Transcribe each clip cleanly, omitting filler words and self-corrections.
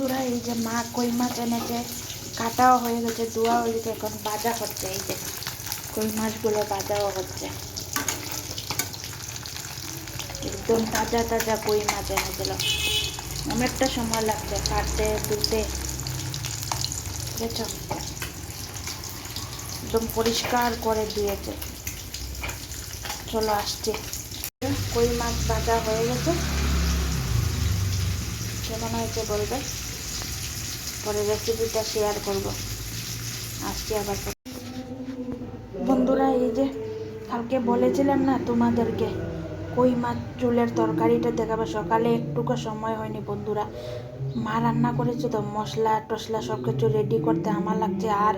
বন্ধুরা এই যে মা কই মাছ এনেছে, কাটাও হয়ে গেছে, ধোয়া হয়ে গেছে, এখন ভাজা হচ্ছে। এই যে কই মাছগুলো ভাজাও হচ্ছে, একদম তাজা তাজা কই মাছ এনেছিল। অনেকটা সময় লাগছে কাটতে ধুতে, বুঝেছ? একদম পরিষ্কার করে দিয়েছে। চলো আসছে, কই মাছ ভাজা হয়ে গেছে। কেমন হয়েছে বলবে, পরে রেসিপিটা শেয়ার করব। আসছি আবার। বন্ধুরা এই যে কালকে বলেছিলাম না তোমাদেরকে কই মাছ ঝোলের তরকারিটা দেখাবো, সকালে একটুকু সময় হয়নি বন্ধুরা। মা রান্না করেছে তো, মশলা টশলা সব কিছু রেডি করতে আমার লাগছে, আর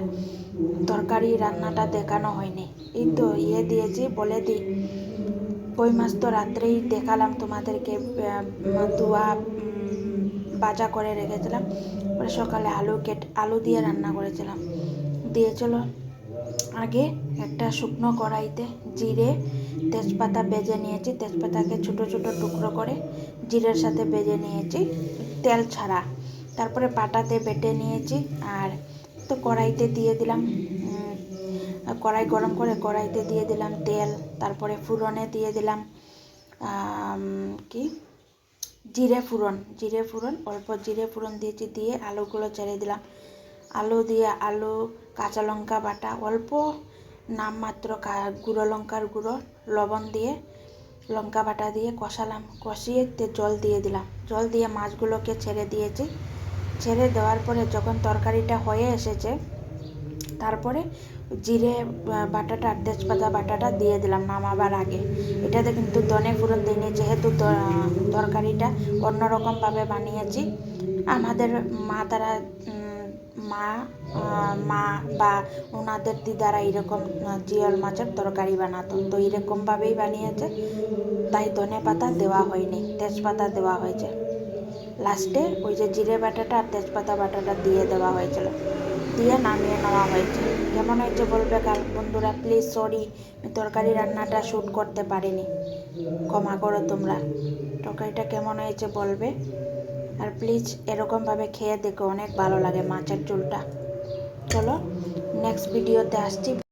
তরকারি রান্নাটা দেখানো হয়নি। এই তো দিয়েছি, বলে দিই কই মাছ তো রাত্রেই দেখালাম তোমাদেরকে, ধোয়া ভাজা করে রেখেছিলাম। পরে সকালে আলু দিয়ে রান্না করেছিলাম। দিয়েছিল আগে একটা শুকনো কড়াইতে জিরে তেজপাতা বেজে নিয়েছি, তেজপাতাকে ছোট ছোট টুকরো করে জিরের সাথে বেজে নিয়েছি, তেল ছাড়া। তারপরে পাটাতে বেটে নিয়েছি, আর তো কড়াইতে দিয়ে দিলাম, কড়াই গরম করে কড়াইতে দিয়ে দিলাম তেল। তারপরে ফুরনে দিয়ে দিলাম কি জিরে ফোড়ন, অল্প জিরে ফোড়ন দিয়েছি, দিয়ে আলুগুলো ছেড়ে দিলাম। আলু কাঁচা লঙ্কা বাটা, অল্প নামমাত্র গুঁড়ো লঙ্কার গুঁড়ো, লবণ দিয়ে লঙ্কা বাটা দিয়ে কষালাম। কষিয়ে জল দিয়ে দিলাম, জল দিয়ে মাছগুলোকে ছেড়ে দিয়েছি। ছেড়ে দেওয়ার পরে যখন তরকারিটা হয়ে এসেছে, তারপরে জিরে বাটাটা আর তেজপাতা বাটাটা দিয়ে দিলাম নামাবার আগে। এটাতে কিন্তু ধনে ফোড়ন দিইনি, যেহেতু তরকারিটা অন্যরকমভাবে বানিয়েছি। আমাদের মা বা ওনাদের দিদারা এরকম জিওল মাছের তরকারি বানাতো, তো এরকমভাবেই বানিয়েছে, তাই ধনে পাতা দেওয়া হয়নি, তেজপাতা দেওয়া হয়েছে লাস্টে। ওই যে জিরে বাটাটা আর তেজপাতা বাটাটা দিয়ে দেওয়া হয়েছিল, দিয়ে নামিয়ে নেওয়া হয়েছে। কেমন হয়েছে বলবে বন্ধুরা, প্লিজ সরি আমি তরকারি রান্নাটা শ্যুট করতে পারিনি, ক্ষমা করো তোমরা। তরকারিটা কেমন হয়েছে বলবে, আর প্লিজ এরকমভাবে খেয়ে দেখো, অনেক ভালো লাগে মাছের ঝোলটা। চলো নেক্সট ভিডিওতে আসছি।